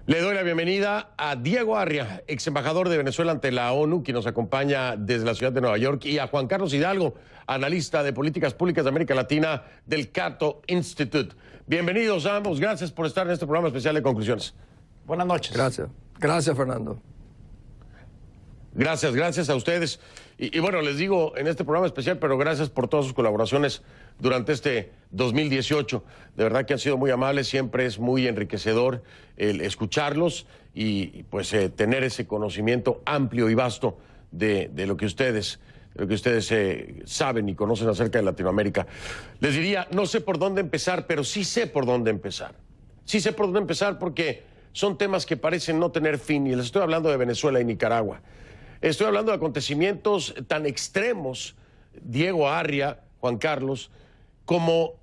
Le doy la bienvenida a Diego Arria, ex embajador de Venezuela ante la ONU, quien nos acompaña desde la ciudad de Nueva York, y a Juan Carlos Hidalgo, analista de políticas públicas de América Latina del Cato Institute. Bienvenidos a ambos, gracias por estar en este programa especial de conclusiones. Buenas noches. Gracias. Gracias, Fernando. Gracias a ustedes. Y bueno, les digo en este programa especial, pero gracias por todas sus colaboraciones durante este 2018. De verdad que han sido muy amables, siempre es muy enriquecedor el escucharlos y pues tener ese conocimiento amplio y vasto de lo que ustedes saben y conocen acerca de Latinoamérica. Les diría, no sé por dónde empezar, pero sí sé por dónde empezar. Sí sé por dónde empezar porque son temas que parecen no tener fin, y les estoy hablando de Venezuela y Nicaragua. Estoy hablando de acontecimientos tan extremos, Diego Arria, Juan Carlos, como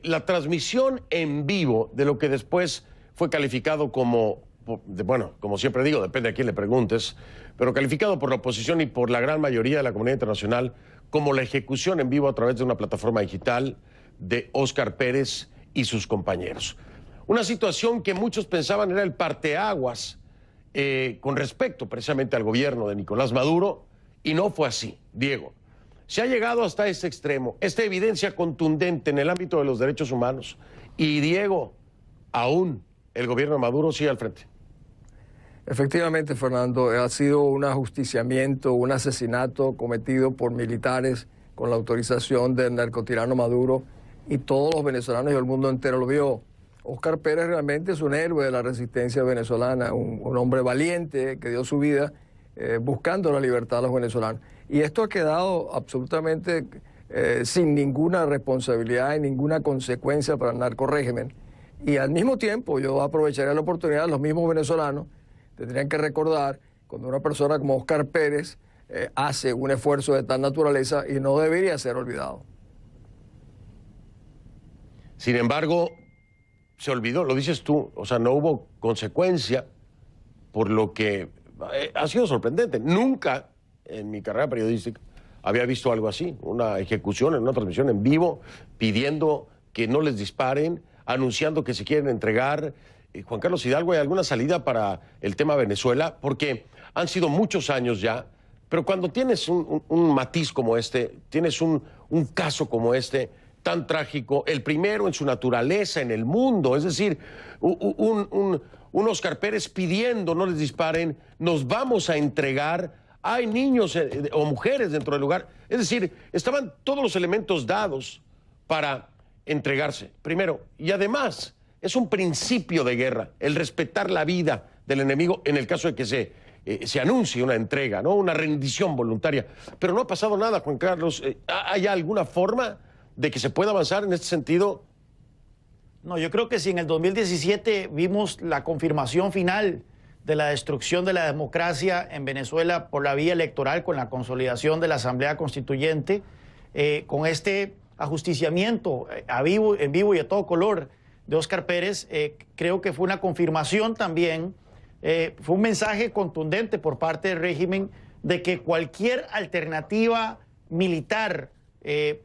la transmisión en vivo de lo que después fue calificado como, bueno, como siempre digo, depende a quién le preguntes, pero calificado por la oposición y por la gran mayoría de la comunidad internacional como la ejecución en vivo a través de una plataforma digital de Óscar Pérez y sus compañeros. Una situación que muchos pensaban era el parteaguas con respecto precisamente al gobierno de Nicolás Maduro, y no fue así, Diego. Se ha llegado hasta este extremo, esta evidencia contundente en el ámbito de los derechos humanos, y Diego, aún el gobierno de Maduro sigue al frente. Efectivamente, Fernando, ha sido un ajusticiamiento, un asesinato cometido por militares con la autorización del narcotirano Maduro, y todos los venezolanos y el mundo entero lo vio. Óscar Pérez realmente es un héroe de la resistencia venezolana, un hombre valiente que dio su vida buscando la libertad de los venezolanos. Y esto ha quedado absolutamente sin ninguna responsabilidad y ninguna consecuencia para el narcorrégimen. Y al mismo tiempo yo aprovecharía la oportunidad, los mismos venezolanos tendrían que recordar cuando una persona como Óscar Pérez hace un esfuerzo de tal naturaleza, y no debería ser olvidado. Sin embargo, se olvidó, lo dices tú, o sea, no hubo consecuencia, por lo que ha sido sorprendente. Nunca en mi carrera periodística había visto algo así, una ejecución en una transmisión en vivo, pidiendo que no les disparen, anunciando que se quieren entregar. Juan Carlos Hidalgo, ¿hay alguna salida para el tema Venezuela? Porque han sido muchos años ya, pero cuando tienes un matiz como este, tienes un caso como este, tan trágico, el primero en su naturaleza en el mundo, es decir, un Óscar Pérez pidiendo no les disparen, nos vamos a entregar, hay niños o mujeres dentro del lugar, es decir, estaban todos los elementos dados para entregarse, primero, y además es un principio de guerra, el respetar la vida del enemigo en el caso de que se anuncie una entrega, ¿no? Una rendición voluntaria, pero no ha pasado nada, Juan Carlos. ¿Hay alguna forma de que se pueda avanzar en este sentido? No, yo creo que si en el 2017 vimos la confirmación final de la destrucción de la democracia en Venezuela por la vía electoral, con la consolidación de la Asamblea Constituyente, con este ajusticiamiento en vivo y a todo color de Óscar Pérez, creo que fue una confirmación también, fue un mensaje contundente por parte del régimen de que cualquier alternativa militar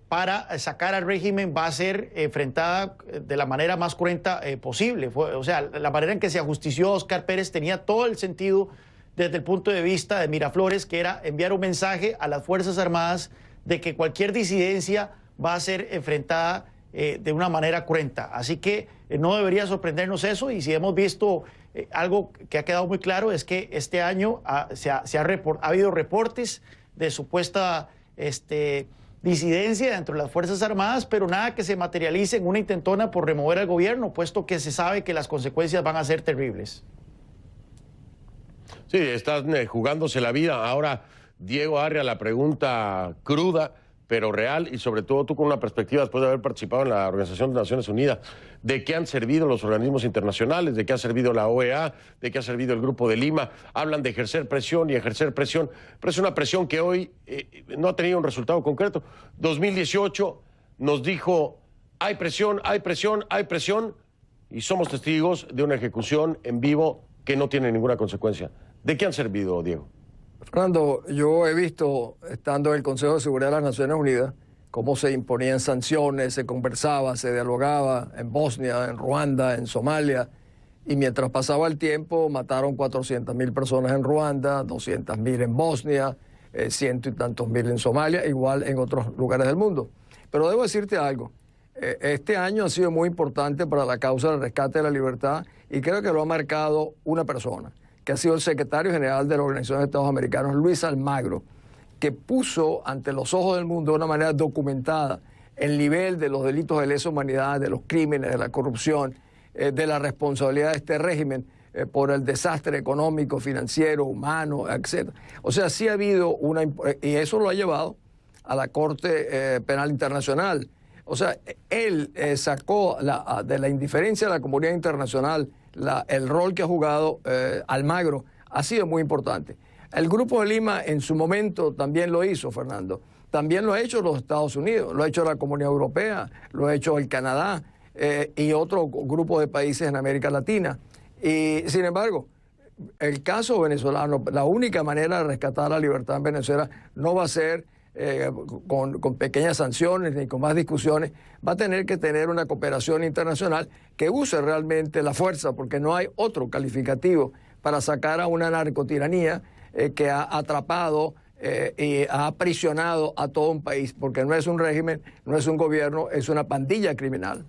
para sacar al régimen va a ser enfrentada de la manera más cruenta posible. O sea, la manera en que se ajustició a Óscar Pérez tenía todo el sentido desde el punto de vista de Miraflores, que era enviar un mensaje a las Fuerzas Armadas de que cualquier disidencia va a ser enfrentada de una manera cruenta. Así que no debería sorprendernos eso, y si hemos visto algo que ha quedado muy claro es que este año ha habido reportes de supuesta disidencia dentro de las Fuerzas Armadas, pero nada que se materialice en una intentona por remover al gobierno, puesto que se sabe que las consecuencias van a ser terribles. Sí, están jugándose la vida. Ahora, Diego Arria, la pregunta cruda, pero real, y sobre todo tú con una perspectiva después de haber participado en la Organización de Naciones Unidas, ¿de qué han servido los organismos internacionales? ¿De qué ha servido la OEA? ¿De qué ha servido el Grupo de Lima? Hablan de ejercer presión y ejercer presión, pero es una presión que hoy no ha tenido un resultado concreto. 2018 nos dijo, hay presión, hay presión, hay presión, y somos testigos de una ejecución en vivo que no tiene ninguna consecuencia. ¿De qué han servido, Diego? Fernando, yo he visto, estando en el Consejo de Seguridad de las Naciones Unidas, cómo se imponían sanciones, se conversaba, se dialogaba en Bosnia, en Ruanda, en Somalia, y mientras pasaba el tiempo mataron 400.000 personas en Ruanda, 200.000 en Bosnia, ciento y tantos mil en Somalia, igual en otros lugares del mundo. Pero debo decirte algo, este año ha sido muy importante para la causa del rescate de la libertad y creo que lo ha marcado una persona, que ha sido el secretario general de la Organización de Estados Americanos, Luis Almagro, que puso ante los ojos del mundo de una manera documentada el nivel de los delitos de lesa humanidad, de los crímenes, de la corrupción, de la responsabilidad de este régimen por el desastre económico, financiero, humano, etc. O sea, sí ha habido y eso lo ha llevado a la Corte Penal Internacional. O sea, él sacó de la indiferencia de la comunidad internacional el rol que ha jugado Almagro ha sido muy importante. El Grupo de Lima en su momento también lo hizo, Fernando. También lo ha hecho los Estados Unidos, lo ha hecho la Comunidad Europea, lo ha hecho el Canadá y otro grupo de países en América Latina. Y sin embargo, el caso venezolano, la única manera de rescatar la libertad en Venezuela no va a ser con pequeñas sanciones ni con más discusiones, va a tener que tener una cooperación internacional que use realmente la fuerza, porque no hay otro calificativo para sacar a una narcotiranía que ha atrapado y ha aprisionado a todo un país, porque no es un régimen, no es un gobierno, es una pandilla criminal.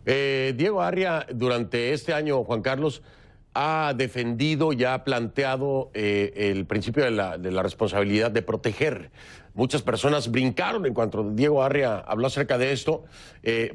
Diego Arria, durante este año, Juan Carlos, ha defendido y ha planteado el principio de la responsabilidad de proteger. Muchas personas brincaron en cuanto Diego Arria habló acerca de esto,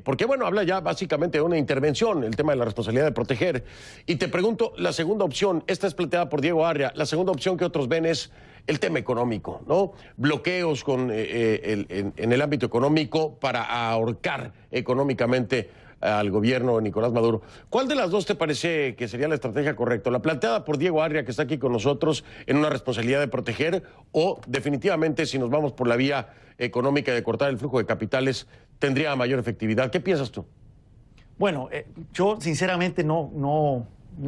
porque, bueno, habla ya básicamente de una intervención, el tema de la responsabilidad de proteger. Y te pregunto, la segunda opción, esta es planteada por Diego Arria, la segunda opción que otros ven es el tema económico, ¿no? Bloqueos en el ámbito económico para ahorcar económicamente al gobierno de Nicolás Maduro. ¿Cuál de las dos te parece que sería la estrategia correcta? ¿La planteada por Diego Arria, que está aquí con nosotros, en una responsabilidad de proteger, o definitivamente, si nos vamos por la vía económica de cortar el flujo de capitales, tendría mayor efectividad? ¿Qué piensas tú? Bueno, yo sinceramente no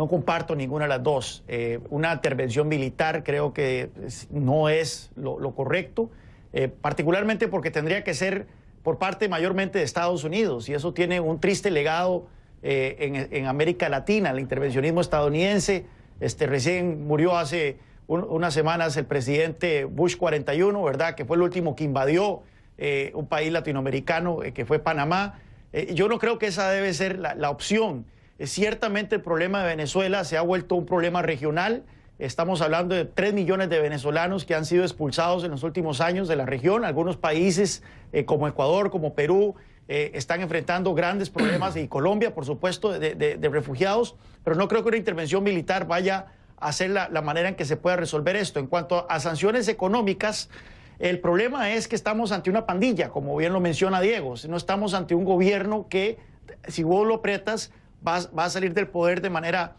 comparto ninguna de las dos. Una intervención militar creo que no es lo correcto, particularmente porque tendría que ser por parte mayormente de Estados Unidos, y eso tiene un triste legado en América Latina, el intervencionismo estadounidense. Recién murió hace unas semanas el presidente Bush 41, ¿verdad?, que fue el último que invadió un país latinoamericano, que fue Panamá. Yo no creo que esa debe ser la opción. Ciertamente el problema de Venezuela se ha vuelto un problema regional. Estamos hablando de 3 millones de venezolanos que han sido expulsados en los últimos años de la región. Algunos países como Ecuador, como Perú, están enfrentando grandes problemas, y Colombia, por supuesto, de refugiados. Pero no creo que una intervención militar vaya a ser la manera en que se pueda resolver esto. En cuanto a sanciones económicas, el problema es que estamos ante una pandilla, como bien lo menciona Diego. No estamos ante un gobierno que, si vos lo aprietas, va a salir del poder de manera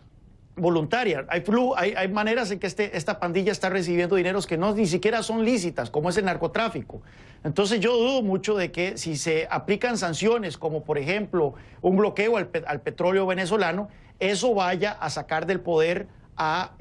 voluntaria. Hay maneras en que esta pandilla está recibiendo dineros que ni siquiera son lícitas, como es el narcotráfico. Entonces yo dudo mucho de que si se aplican sanciones, como por ejemplo un bloqueo al petróleo venezolano, eso vaya a sacar del poder a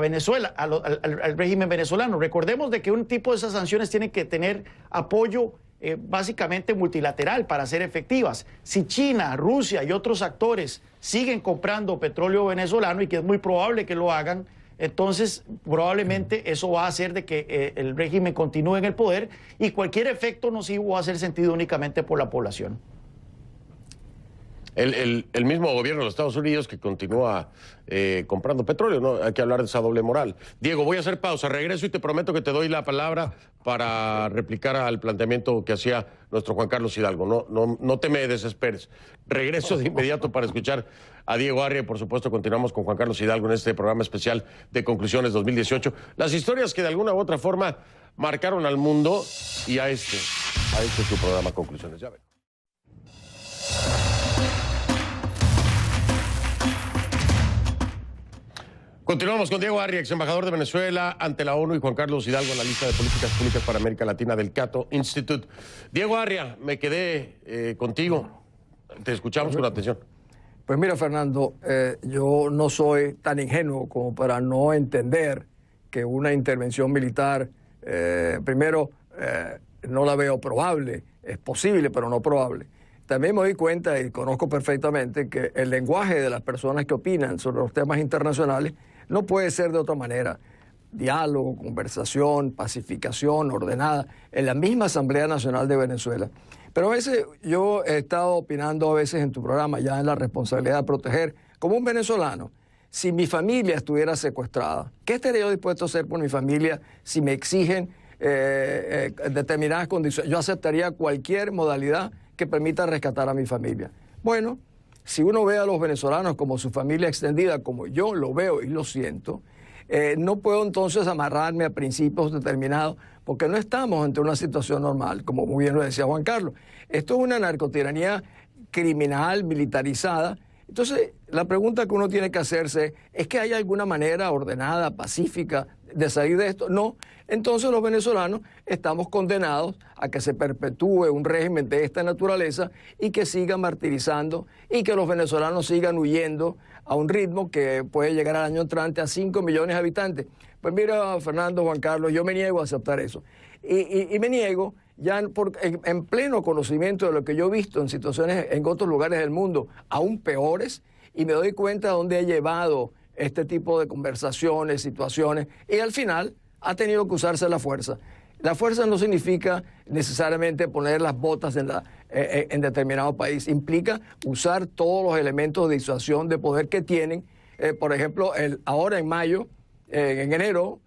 Venezuela, al régimen venezolano. Recordemos de que un tipo de esas sanciones tiene que tener apoyo básicamente multilateral para ser efectivas. Si China, Rusia y otros actores siguen comprando petróleo venezolano, y que es muy probable que lo hagan, entonces probablemente eso va a hacer de que el régimen continúe en el poder, y cualquier efecto nocivo va a ser sentido únicamente por la población. El mismo gobierno de los Estados Unidos que continúa comprando petróleo, ¿no? Hay que hablar de esa doble moral. Diego, voy a hacer pausa, regreso y te prometo que te doy la palabra para replicar al planteamiento que hacía nuestro Juan Carlos Hidalgo. No te me desesperes. Regreso de inmediato para escuchar a Diego Arria, y por supuesto continuamos con Juan Carlos Hidalgo en este programa especial de Conclusiones 2018. Las historias que de alguna u otra forma marcaron al mundo y a este es tu programa Conclusiones. Ya ven. Continuamos con Diego Arria, ex embajador de Venezuela ante la ONU, y Juan Carlos Hidalgo en la lista de políticas públicas para América Latina del Cato Institute. Diego Arria, me quedé contigo. Te escuchamos con atención. Pues mira, Fernando, yo no soy tan ingenuo como para no entender que una intervención militar, primero, no la veo probable. Es posible, pero no probable. también me doy cuenta y conozco perfectamente que el lenguaje de las personas que opinan sobre los temas internacionales no puede ser de otra manera. Diálogo, conversación, pacificación ordenada en la misma Asamblea Nacional de Venezuela. Pero a veces yo he estado opinando a veces en tu programa ya en la responsabilidad de proteger, como un venezolano, si mi familia estuviera secuestrada, ¿qué estaría yo dispuesto a hacer por mi familia si me exigen determinadas condiciones? Yo aceptaría cualquier modalidad que permita rescatar a mi familia. Bueno, si uno ve a los venezolanos como su familia extendida, como yo lo veo y lo siento, no puedo entonces amarrarme a principios determinados, porque no estamos ante una situación normal, como muy bien lo decía Juan Carlos. Esto es una narcotiranía criminal, militarizada. Entonces, la pregunta que uno tiene que hacerse es que hay alguna manera ordenada, pacífica, de salir de esto. No, entonces los venezolanos estamos condenados a que se perpetúe un régimen de esta naturaleza y que siga martirizando y que los venezolanos sigan huyendo a un ritmo que puede llegar al año entrante a 5 millones de habitantes. Pues mira, Fernando, Juan Carlos, yo me niego a aceptar eso. Y me niego ya en pleno conocimiento de lo que yo he visto en situaciones en otros lugares del mundo, aún peores, y me doy cuenta de dónde he llevado este tipo de conversaciones, situaciones, y al final ha tenido que usarse la fuerza. La fuerza no significa necesariamente poner las botas en determinado país, implica usar todos los elementos de disuasión de poder que tienen. Por ejemplo, ahora en mayo, en enero,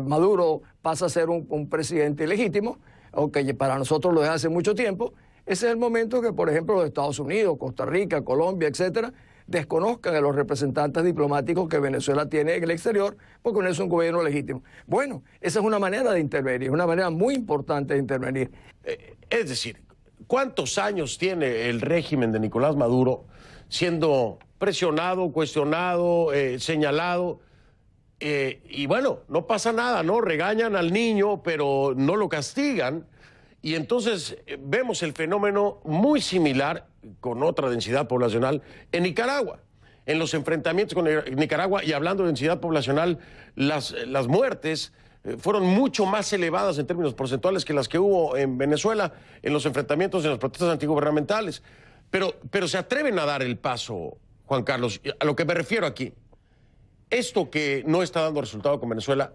Maduro pasa a ser un presidente ilegítimo, aunque para nosotros lo es hace mucho tiempo. Ese es el momento que, por ejemplo, los Estados Unidos, Costa Rica, Colombia, etcétera, desconozcan a los representantes diplomáticos que Venezuela tiene en el exterior, porque no es un gobierno legítimo. Bueno, esa es una manera de intervenir, una manera muy importante de intervenir. Es decir, ¿cuántos años tiene el régimen de Nicolás Maduro siendo presionado, cuestionado, señalado? Y bueno, no pasa nada, ¿no? Regañan al niño, pero no lo castigan. Y entonces vemos el fenómeno muy similar, con otra densidad poblacional, en Nicaragua. En los enfrentamientos con Nicaragua, y hablando de densidad poblacional, las muertes fueron mucho más elevadas en términos porcentuales que las que hubo en Venezuela en los enfrentamientos, en las protestas antigubernamentales. Pero se atreven a dar el paso, Juan Carlos. A lo que me refiero aquí, esto que no está dando resultado con Venezuela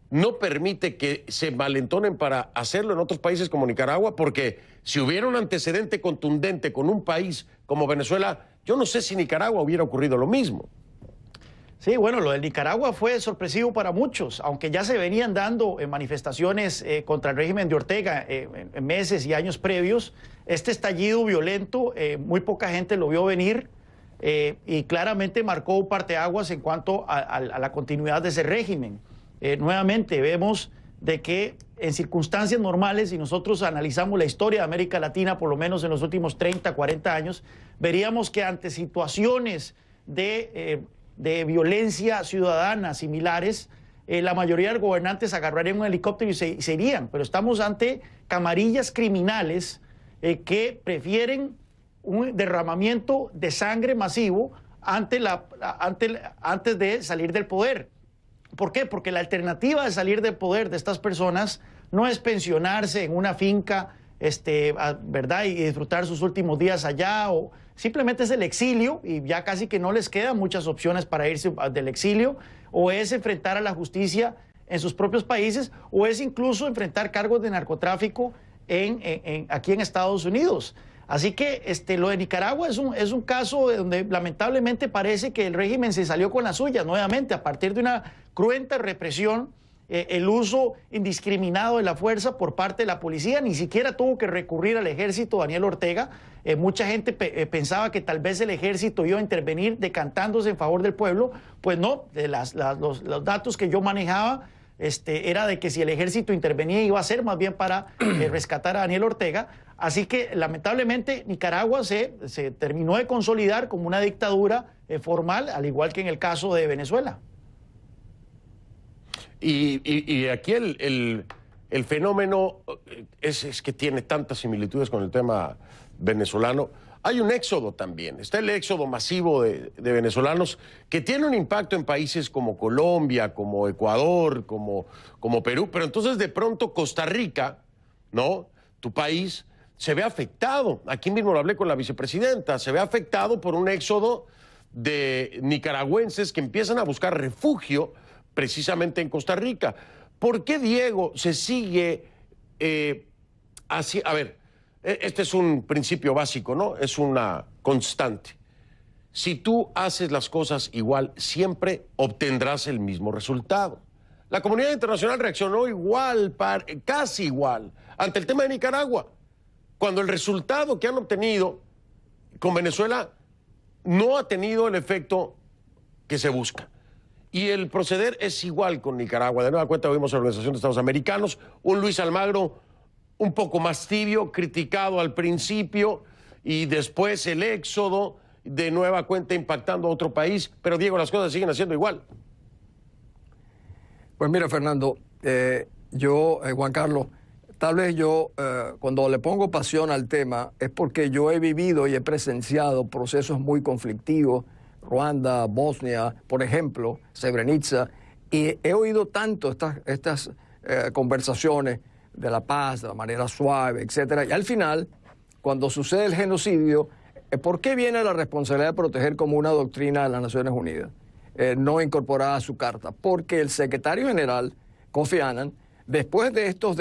no permite que se malentonen para hacerlo en otros países como Nicaragua, porque si hubiera un antecedente contundente con un país como Venezuela, yo no sé si Nicaragua hubiera ocurrido lo mismo. Sí, bueno, lo de Nicaragua fue sorpresivo para muchos, aunque ya se venían dando manifestaciones contra el régimen de Ortega en meses y años previos. Este estallido violento, muy poca gente lo vio venir y claramente marcó un parteaguas en cuanto a la continuidad de ese régimen. Nuevamente vemos de que en circunstancias normales, si nosotros analizamos la historia de América Latina, por lo menos en los últimos 30, 40 años, veríamos que ante situaciones de violencia ciudadana similares, la mayoría de los gobernantes agarrarían un helicóptero y se irían. Pero estamos ante camarillas criminales que prefieren un derramamiento de sangre masivo antes de salir del poder. ¿Por qué? Porque la alternativa de salir del poder de estas personas no es pensionarse en una finca, ¿verdad? Y disfrutar sus últimos días allá, o simplemente es el exilio, y ya casi que no les quedan muchas opciones para irse del exilio, o es enfrentar a la justicia en sus propios países, o es incluso enfrentar cargos de narcotráfico aquí en Estados Unidos. Así que lo de Nicaragua es un caso donde lamentablemente parece que el régimen se salió con la suya nuevamente a partir de una cruenta represión, el uso indiscriminado de la fuerza por parte de la policía. Ni siquiera tuvo que recurrir al ejército Daniel Ortega. Mucha gente pensaba que tal vez el ejército iba a intervenir decantándose en favor del pueblo. Pues no, los datos que yo manejaba era de que si el ejército intervenía iba a ser más bien para rescatar a Daniel Ortega. Así que lamentablemente Nicaragua se terminó de consolidar como una dictadura formal, al igual que en el caso de Venezuela. Y aquí el fenómeno es que tiene tantas similitudes con el tema venezolano. Hay un éxodo también, está el éxodo masivo de venezolanos que tiene un impacto en países como Colombia, como Ecuador, como Perú, pero entonces de pronto Costa Rica, ¿no? Tu país, se ve afectado. Aquí mismo lo hablé con la vicepresidenta. Se ve afectado por un éxodo de nicaragüenses que empiezan a buscar refugio precisamente en Costa Rica. ¿Por qué, Diego, se sigue así? A ver, este es un principio básico, ¿no? Es una constante. Si tú haces las cosas igual, siempre obtendrás el mismo resultado. La comunidad internacional reaccionó igual, casi igual, ante el tema de Nicaragua, cuando el resultado que han obtenido con Venezuela no ha tenido el efecto que se busca. Y el proceder es igual con Nicaragua. De nueva cuenta vimos a la Organización de Estados Americanos, un Luis Almagro un poco más tibio, criticado al principio, y después el éxodo, de nueva cuenta impactando a otro país. Pero, Diego, las cosas siguen haciendo igual. Pues mira, Fernando, Juan Carlos, tal vez yo, cuando le pongo pasión al tema, es porque yo he vivido y he presenciado procesos muy conflictivos, Ruanda, Bosnia, por ejemplo, Srebrenica, y he oído tanto estas conversaciones de la paz, de la manera suave, etcétera, y al final, cuando sucede el genocidio, ¿por qué viene la responsabilidad de proteger como una doctrina de las Naciones Unidas, no incorporada a su carta? Porque el secretario general, Kofi Annan, después de estos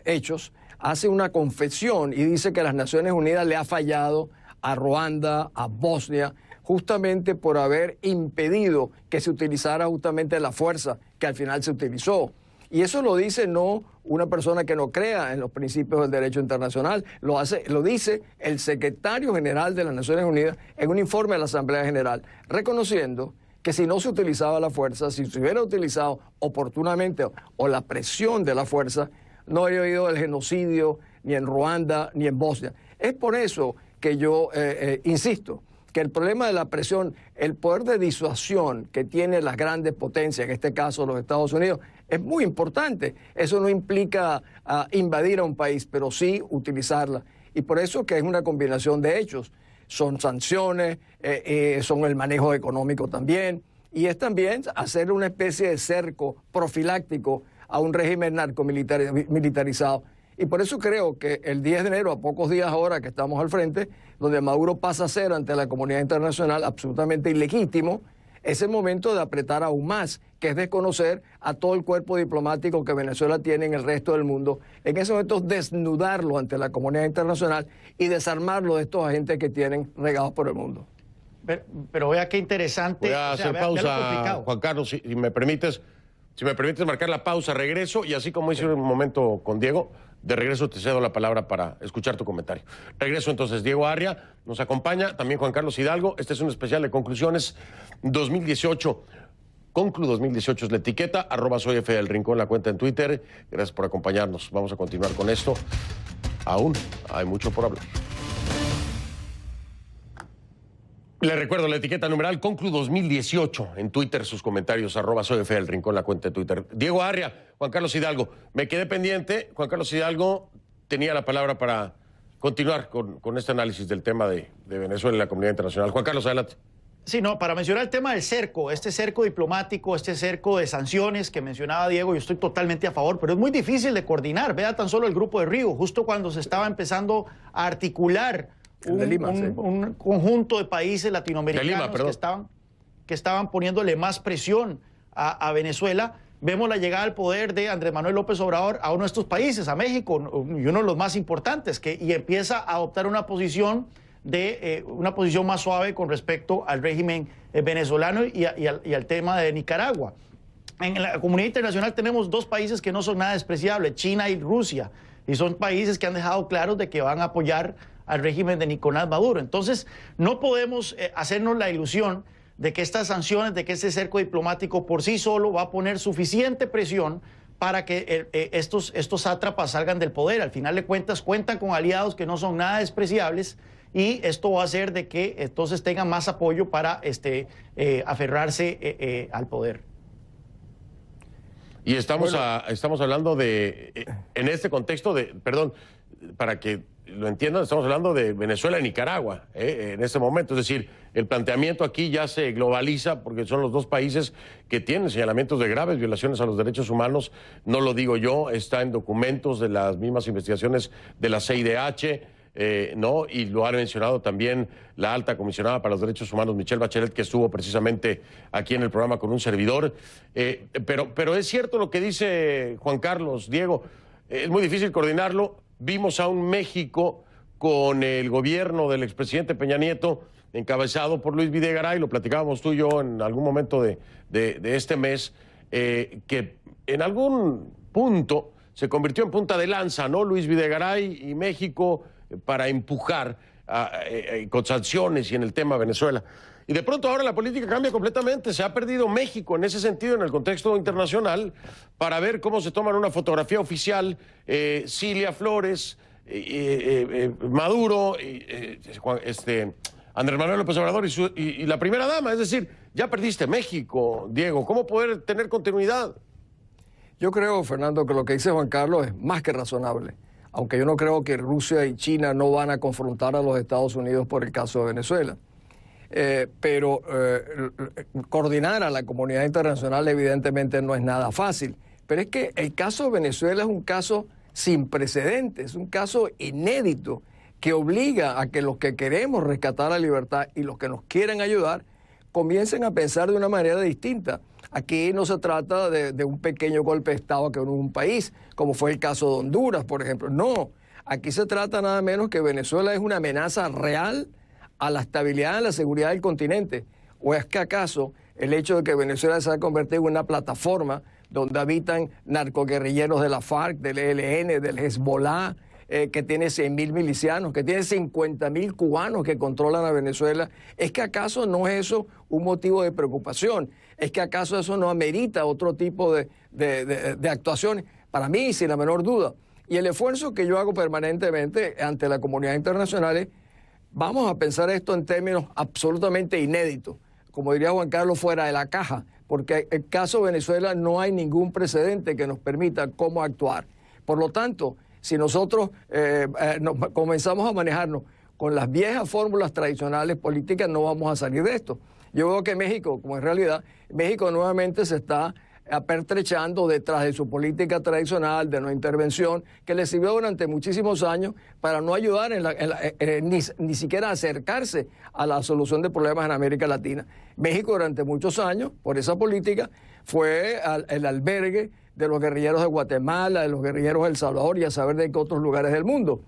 hechos, hace una confesión y dice que las Naciones Unidas le ha fallado a Ruanda, a Bosnia, justamente por haber impedido que se utilizara justamente la fuerza que al final se utilizó. Y eso lo dice no una persona que no crea en los principios del derecho internacional, lo dice el secretario general de las Naciones Unidas en un informe de la Asamblea General, reconociendo que si no se utilizaba la fuerza, si se hubiera utilizado oportunamente o la presión de la fuerza, no habría habido el genocidio ni en Ruanda ni en Bosnia. Es por eso que yo insisto que el problema de la presión, el poder de disuasión que tienen las grandes potencias, en este caso los Estados Unidos, es muy importante. Eso no implica invadir a un país, pero sí utilizarla. Y por eso que es una combinación de hechos. Son sanciones, son el manejo económico también, y es también hacer una especie de cerco profiláctico a un régimen narcomilitarizado. Y por eso creo que el 10 de enero, a pocos días ahora que estamos al frente, donde Maduro pasa a ser ante la comunidad internacional absolutamente ilegítimo, es el momento de apretar aún más, que es desconocer a todo el cuerpo diplomático que Venezuela tiene en el resto del mundo. En ese momento desnudarlo ante la comunidad internacional y desarmarlo de estos agentes que tienen regados por el mundo. Pero vea qué interesante. Voy a hacer pausa, Juan Carlos, si me permites marcar la pausa, regreso, y así como hice un momento con Diego, de regreso te cedo la palabra para escuchar tu comentario. Regreso entonces, Diego Arria nos acompaña, también Juan Carlos Hidalgo. Este es un especial de conclusiones 2018. Conclu 2018 es la etiqueta, @soyf del Rincón, la cuenta en Twitter. Gracias por acompañarnos. Vamos a continuar con esto. Aún hay mucho por hablar. Le recuerdo la etiqueta numeral Conclu 2018 en Twitter, sus comentarios, @soyf del Rincón, la cuenta de Twitter. Diego Arria, Juan Carlos Hidalgo. Me quedé pendiente. Juan Carlos Hidalgo tenía la palabra para continuar con este análisis del tema de Venezuela y la comunidad internacional. Juan Carlos, adelante. Sí, no, para mencionar el tema del cerco, este cerco diplomático, este cerco de sanciones que mencionaba Diego, yo estoy totalmente a favor, pero es muy difícil de coordinar. Vea tan solo el Grupo de Río, justo cuando se estaba empezando a articular un conjunto de países latinoamericanos que estaban poniéndole más presión a Venezuela. Vemos la llegada al poder de Andrés Manuel López Obrador a uno de estos países, a México, y uno de los más importantes, y empieza a adoptar una posición más suave con respecto al régimen venezolano y al tema de Nicaragua. En la comunidad internacional tenemos dos países que no son nada despreciables, China y Rusia, y son países que han dejado claros de que van a apoyar al régimen de Nicolás Maduro. Entonces, no podemos hacernos la ilusión de que estas sanciones, de que este cerco diplomático por sí solo va a poner suficiente presión para que estos sátrapas salgan del poder. Al final de cuentas, cuentan con aliados que no son nada despreciables, y esto va a hacer de que entonces tengan más apoyo para aferrarse al poder. Y estamos hablando de, en este contexto, perdón, para que lo entiendan, estamos hablando de Venezuela y Nicaragua en este momento. Es decir, el planteamiento aquí ya se globaliza porque son los dos países que tienen señalamientos de graves violaciones a los derechos humanos. No lo digo yo, está en documentos de las mismas investigaciones de la CIDH, ¿no? Y lo ha mencionado también la alta comisionada para los derechos humanos, Michelle Bachelet, que estuvo precisamente aquí en el programa con un servidor. Pero es cierto lo que dice Juan Carlos, Diego, es muy difícil coordinarlo. Vimos a un México con el gobierno del expresidente Peña Nieto, encabezado por Luis Videgaray, lo platicábamos tú y yo en algún momento de este mes, que en algún punto se convirtió en punta de lanza, ¿no? Luis Videgaray y México para empujar con sanciones y en el tema Venezuela. Y de pronto ahora la política cambia completamente, se ha perdido México en ese sentido en el contexto internacional para ver cómo se toman una fotografía oficial, Cilia Flores, Maduro, Andrés Manuel López Obrador y la primera dama. Es decir, ya perdiste México, Diego, ¿cómo poder tener continuidad? Yo creo, Fernando, que lo que dice Juan Carlos es más que razonable, aunque yo no creo que Rusia y China no van a confrontar a los Estados Unidos por el caso de Venezuela. Pero coordinar a la comunidad internacional evidentemente no es nada fácil. Pero es que el caso de Venezuela es un caso sin precedentes, es un caso inédito que obliga a que los que queremos rescatar la libertad y los que nos quieren ayudar comiencen a pensar de una manera distinta. Aquí no se trata de un pequeño golpe de Estado que en un país, como fue el caso de Honduras, por ejemplo. No, aquí se trata nada menos que Venezuela es una amenaza real a la estabilidad y la seguridad del continente. ¿O es que acaso el hecho de que Venezuela se haya convertido en una plataforma donde habitan narcoguerrilleros de la FARC, del ELN, del Hezbollah, que tiene 100.000 milicianos, que tiene 50.000 cubanos que controlan a Venezuela? ¿Es que acaso no es eso un motivo de preocupación? ¿Es que acaso eso no amerita otro tipo de actuaciones? Para mí, sin la menor duda. Y el esfuerzo que yo hago permanentemente ante la comunidad internacional es: vamos a pensar esto en términos absolutamente inéditos, como diría Juan Carlos, fuera de la caja, porque en el caso de Venezuela no hay ningún precedente que nos permita cómo actuar. Por lo tanto, si nosotros comenzamos a manejarnos con las viejas fórmulas tradicionales políticas, no vamos a salir de esto. Yo veo que México, como en realidad, México nuevamente se está apertrechando detrás de su política tradicional de no intervención, que le sirvió durante muchísimos años para no ayudar ni siquiera acercarse a la solución de problemas en América Latina. México durante muchos años, por esa política, fue el albergue de los guerrilleros de Guatemala, de los guerrilleros de El Salvador y a saber de qué otros lugares del mundo.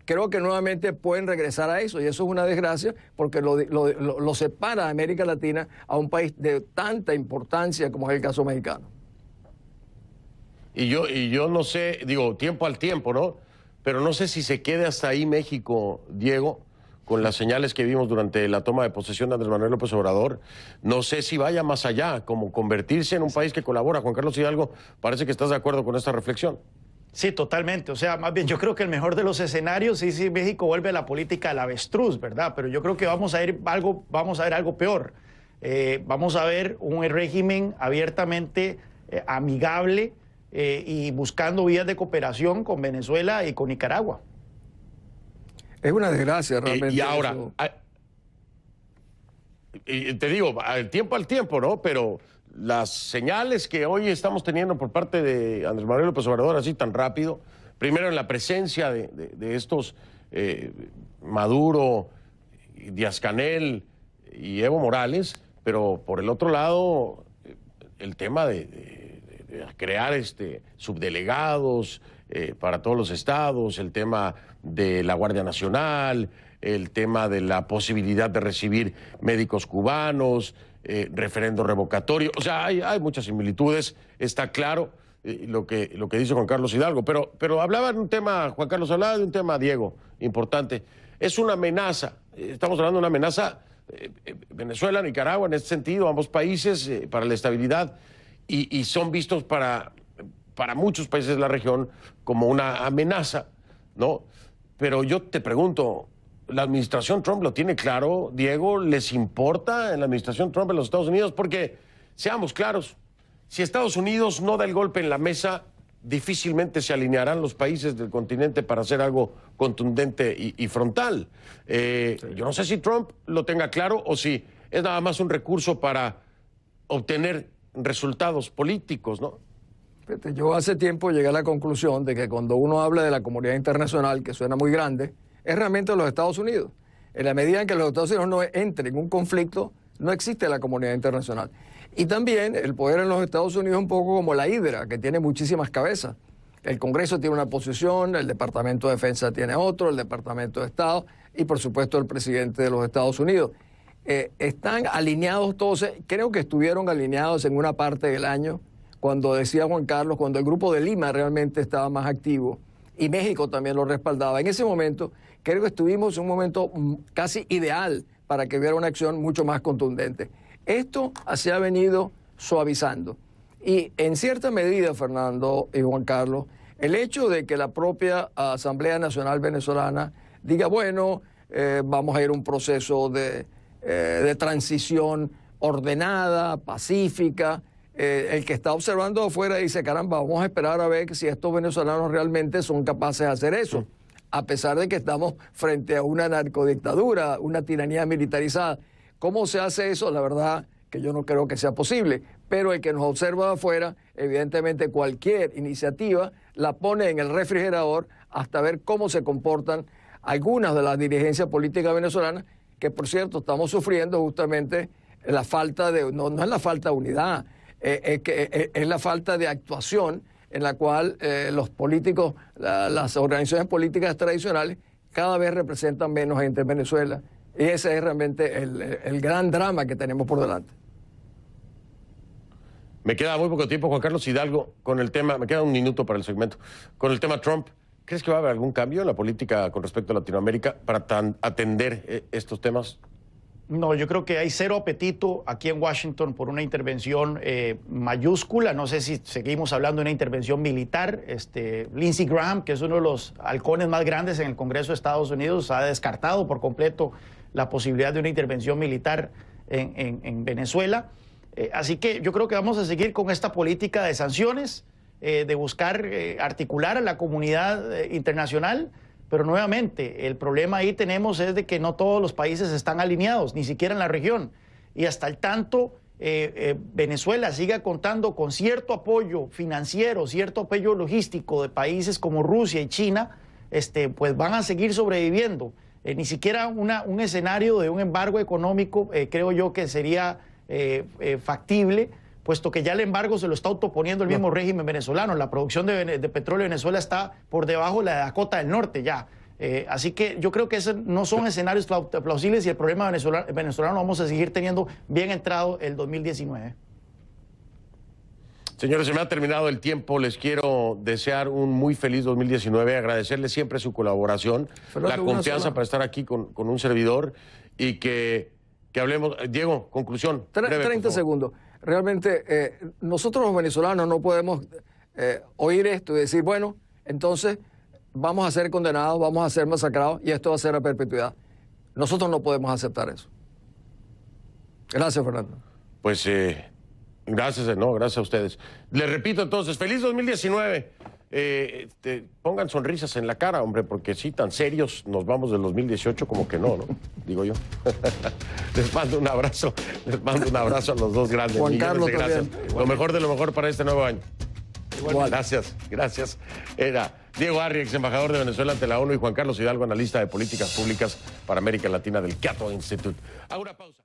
Creo que nuevamente pueden regresar a eso, y eso es una desgracia porque lo separa a América Latina a un país de tanta importancia como es el caso mexicano. Y yo no sé, digo, tiempo al tiempo, ¿no? Pero no sé si se quede hasta ahí México, Diego, con las señales que vimos durante la toma de posesión de Andrés Manuel López Obrador. No sé si vaya más allá, como convertirse en un país que colabora. Juan Carlos Hidalgo, parece que estás de acuerdo con esta reflexión. Sí, totalmente. O sea, más bien yo creo que el mejor de los escenarios sí, México vuelve a la política del avestruz, ¿verdad? Pero yo creo que vamos a ver algo peor. Vamos a ver un régimen abiertamente amigable y buscando vías de cooperación con Venezuela y con Nicaragua. Es una desgracia realmente. Y ahora, te digo, al tiempo, ¿no? Pero las señales que hoy estamos teniendo por parte de Andrés Manuel López Obrador, así tan rápido, primero en la presencia de estos Maduro, Díaz-Canel y Evo Morales, pero por el otro lado, el tema de crear subdelegados para todos los estados, el tema de la Guardia Nacional, el tema de la posibilidad de recibir médicos cubanos, referendo revocatorio. O sea, hay muchas similitudes, está claro lo que dice Juan Carlos Hidalgo. Pero hablaba de un tema, Juan Carlos, hablaba de un tema, Diego, importante. Es una amenaza, estamos hablando de una amenaza, Venezuela, Nicaragua, en este sentido, ambos países, para la estabilidad, y son vistos para muchos países de la región como una amenaza, ¿no? Pero yo te pregunto, ¿la administración Trump lo tiene claro, Diego? ¿Les importa en la administración Trump en los Estados Unidos? Porque, seamos claros, si Estados Unidos no da el golpe en la mesa, difícilmente se alinearán los países del continente para hacer algo contundente y frontal. Yo no sé si Trump lo tenga claro o si es nada más un recurso para obtener resultados políticos, ¿no? Yo hace tiempo llegué a la conclusión de que cuando uno habla de la comunidad internacional, que suena muy grande, es realmente los Estados Unidos. En la medida en que los Estados Unidos no entren en un conflicto, no existe la comunidad internacional. Y también el poder en los Estados Unidos es un poco como la hidra, que tiene muchísimas cabezas. El Congreso tiene una posición, el Departamento de Defensa tiene otro, el Departamento de Estado y, por supuesto, el presidente de los Estados Unidos. Están alineados todos, creo que estuvieron alineados en una parte del año, cuando decía Juan Carlos, cuando el Grupo de Lima realmente estaba más activo y México también lo respaldaba. En ese momento, creo que estuvimos en un momento casi ideal para que hubiera una acción mucho más contundente. Esto se ha venido suavizando. Y en cierta medida, Fernando y Juan Carlos, el hecho de que la propia Asamblea Nacional Venezolana diga, bueno, vamos a ir a un proceso de transición ordenada, pacífica, el que está observando afuera dice, caramba, vamos a esperar a ver si estos venezolanos realmente son capaces de hacer eso, a pesar de que estamos frente a una narcodictadura, una tiranía militarizada. ¿Cómo se hace eso? La verdad que yo no creo que sea posible, pero el que nos observa de afuera, evidentemente cualquier iniciativa la pone en el refrigerador hasta ver cómo se comportan algunas de las dirigencias políticas venezolanas, que por cierto estamos sufriendo justamente la falta de, no es la falta de unidad, es la falta de actuación en la cual los políticos, las organizaciones políticas tradicionales cada vez representan menos gente en Venezuela. Y ese es realmente el gran drama que tenemos por delante. Me queda muy poco tiempo, Juan Carlos Hidalgo, con el tema, me queda un minuto para el segmento, con el tema Trump. ¿Crees que va a haber algún cambio en la política con respecto a Latinoamérica para atender estos temas? No, yo creo que hay cero apetito aquí en Washington por una intervención mayúscula. No sé si seguimos hablando de una intervención militar. Lindsey Graham, que es uno de los halcones más grandes en el Congreso de Estados Unidos, ha descartado por completo la posibilidad de una intervención militar en Venezuela. Así que yo creo que vamos a seguir con esta política de sanciones, de buscar articular a la comunidad internacional. Pero nuevamente, el problema ahí tenemos es de que no todos los países están alineados, ni siquiera en la región. Y hasta el tanto Venezuela siga contando con cierto apoyo financiero, cierto apoyo logístico de países como Rusia y China, pues van a seguir sobreviviendo. Ni siquiera un escenario de un embargo económico creo yo que sería factible, puesto que ya el embargo se lo está autoponiendo el mismo régimen venezolano. La producción de petróleo en Venezuela está por debajo de la de Dakota del Norte ya. Así que yo creo que esos no son escenarios plausibles y el problema venezolano vamos a seguir teniendo bien entrado el 2019. Señores, se me ha terminado el tiempo. Les quiero desear un muy feliz 2019, agradecerles siempre su colaboración, la confianza para estar aquí con un servidor y que hablemos. Diego, conclusión. 30 segundos. Realmente nosotros los venezolanos no podemos oír esto y decir, bueno, entonces vamos a ser condenados, vamos a ser masacrados y esto va a ser a perpetuidad. Nosotros no podemos aceptar eso. Gracias, Fernando. Pues gracias a ustedes. Les repito entonces, feliz 2019. Pongan sonrisas en la cara, hombre, porque sí, tan serios nos vamos del 2018 como que no, digo yo. Les mando un abrazo a los dos grandes. Juan Carlos, gracias. Lo mejor de lo mejor para este nuevo año. Igual. Gracias. Era Diego Arri, ex embajador de Venezuela ante la ONU, y Juan Carlos Hidalgo, analista de políticas públicas para América Latina del Cato Institute. Hago una pausa.